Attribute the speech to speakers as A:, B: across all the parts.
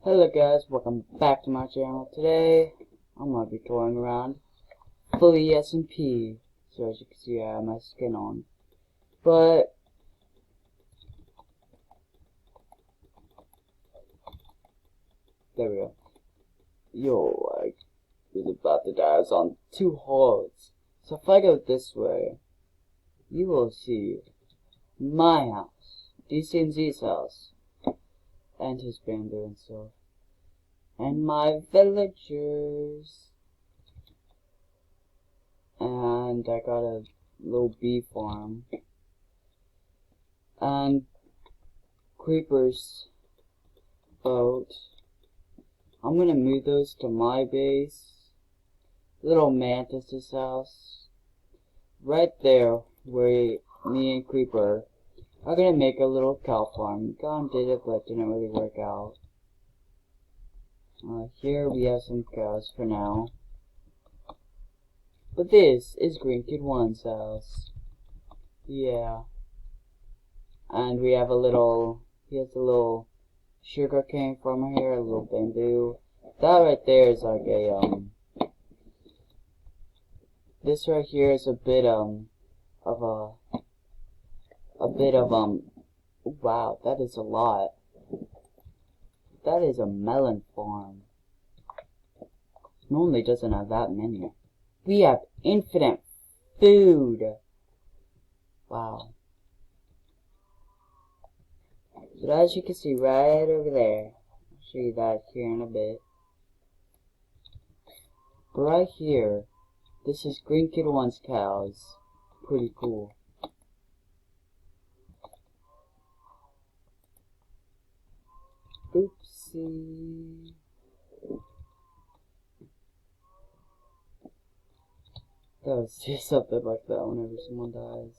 A: Hello guys, welcome back to my channel. Today, I'm going to be touring around flea S&P. So as you can see, I have my skin on. But, there we go. Yo, I was about to die. I was on 2 holes. So if I go this way, you will see my house, DCNZ's house, and his bamboo and stuff. And my villagers. And I got a little bee farm. And Creeper's boat. I'm gonna move those to my base. Little Mantis's house. Right there where me and Creeper are gonna make a little cow farm. God did it, but didn't really work out. Here we have some cows for now. But this is Green Kid 1's house. Yeah. And we have a little, he has a little sugar cane farmer here, a little bamboo. That right there is like a, this right here is a bit, wow, that is a lot. That is a melon farm. Normally doesn't have that many. We have infinite food. Wow. So as you can see right over there, I'll show you that here in a bit. But right here, this is Green Kid 1's cows. Pretty cool. Oopsie. That was just something like that whenever someone dies.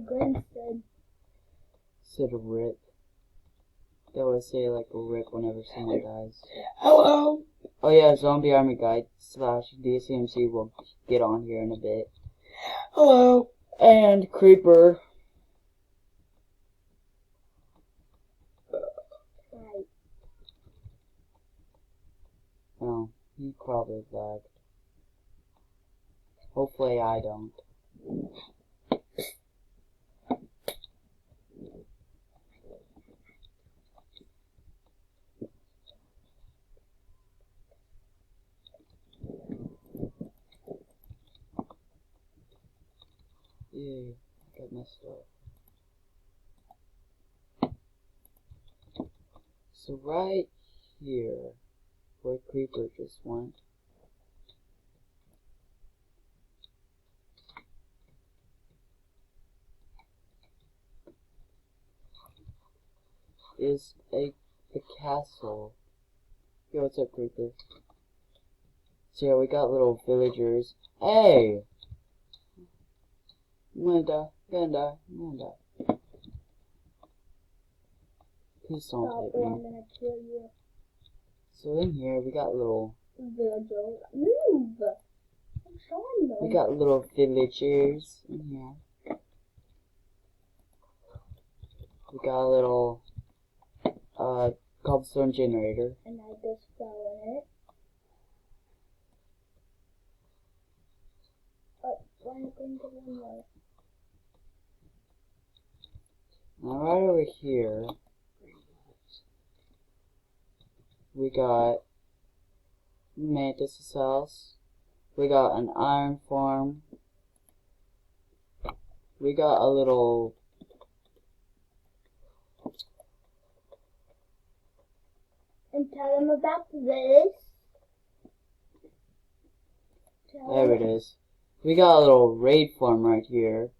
B: Glenn
A: Said a rip. They always say like a rip whenever someone dies.
B: Hello.
A: Oh yeah, Zombie Army Guide / DCMC will get on here in a bit.
B: Hello.
A: And Creeper.
B: Right.
A: Oh, he probably lagged. Hopefully I don't. Yeah, got messed up. So right here, where Creeper just went, is the castle. Yo, what's up, Creeper? So yeah, we got little villagers. Hey! I'm gonna die. Please don't hit me.
B: I'm gonna kill you.
A: So in here, we got little...
B: Virgil, move! I'm showing them.
A: We got little villagers in here. We got a little, cobblestone generator.
B: And I just fell in it. Oh, I'm going to one more.
A: Now right over here, we got Mantis's house. We got an iron farm. We got a little...
B: And tell them about this.
A: There it is. We got a little raid farm right here.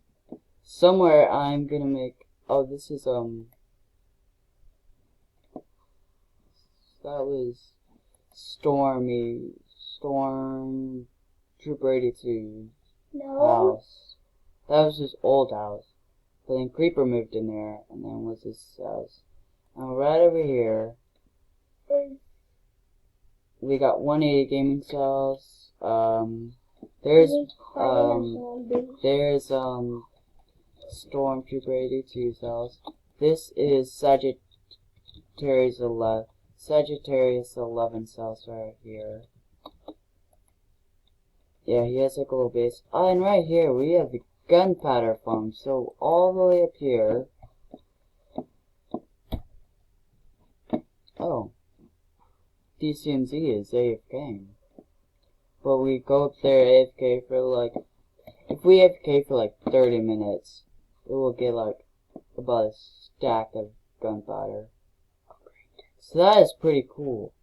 A: Somewhere I'm gonna make... Oh, this is, that was Storm Trooper 82's house. That was his old house. But then Creeper moved in there, and then was his house. And right over here, we got 180 Gaming's house. There's Stormtrooper 82's house. This is Sagittarius Sagittarius 11's house right here. Yeah, he has like a little base. Oh, and right here we have the gunpowder farm. So all the way up here. Oh, DCMZ is AFK. But we go up there AFK for like, if we AFK for like 30 minutes, it will get like about a stack of gunpowder. So that is pretty cool.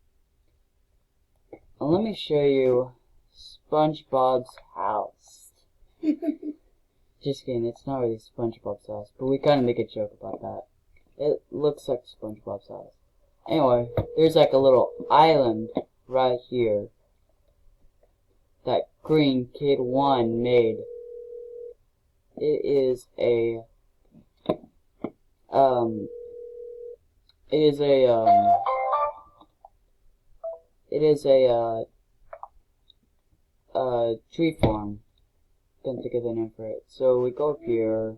A: And let me show you SpongeBob's house. Just kidding, it's not really SpongeBob's house, but we kind of make a joke about that. It looks like SpongeBob's house. Anyway, there's like a little island right here that Green Kid 1 made. It is a tree farm. Can't think of the name for it. So we go up here.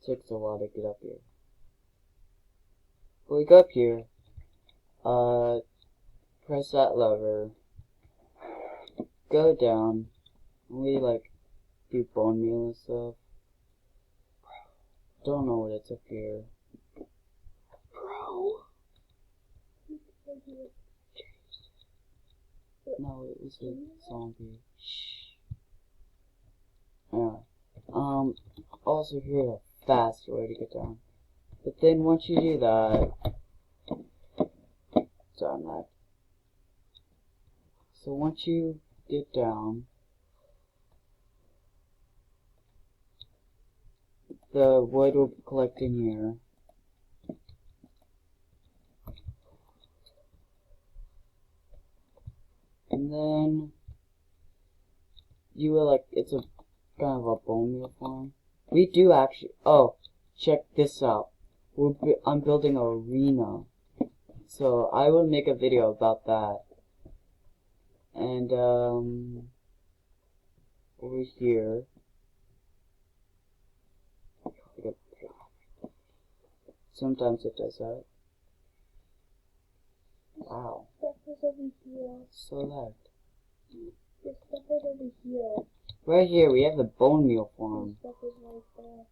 A: Takes a while to get up here. But we go up here. Press that lever. Go down. And we like do bone meal and stuff. Don't know what it's up here. Bro. No, it was a zombie. Shh. Anyway. Also here's a faster way to get down. But then once you do that, sorry, I'm not. So once you get down, the wood will be collecting here. And then you will like, it's a kind of a bone meal farm. We do actually, oh, check this out. I'm building an arena. So I will make a video about that. And over here, sometimes it does that. Wow.
B: Stuff is over here.
A: So loud.
B: The stuff is over here.
A: Right here we have the bone meal farm.
B: The stuff is right there.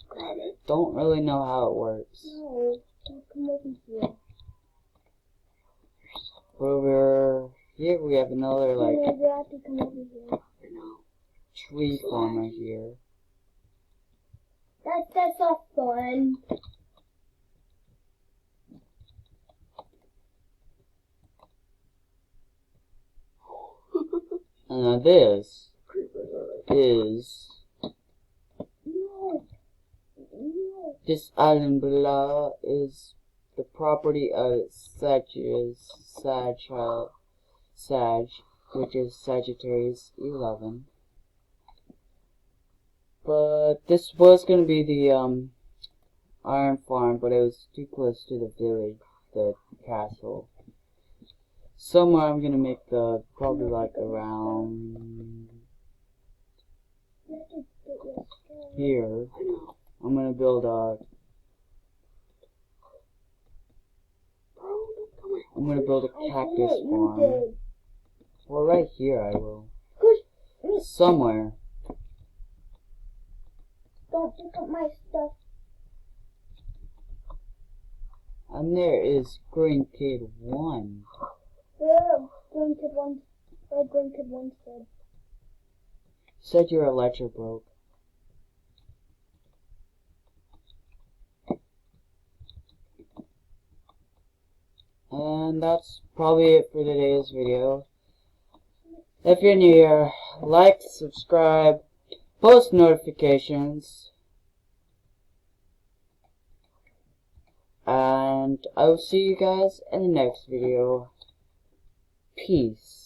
A: Grab it. Don't really know how it works.
B: No, you come over here.
A: Over here we have another like
B: Yeah, you have to come over here.
A: tree farm right here.
B: That's not fun.
A: And this is
B: No. No.
A: this island below is the property of Sag, which is Sagittarius 11. But this was gonna be the iron farm, but it was too close to the village, the castle. Somewhere I'm gonna make the probably like around here. I'm gonna build a cactus farm. Well, right here I will. Somewhere.
B: Don't pick up my stuff.
A: And there is Green Kid 1.
B: Green Kid 1. Like Green Kid 1 said.
A: Said your electric broke. And that's probably it for today's video. If you're new here, like, subscribe, post notifications, and I will see you guys in the next video. Peace.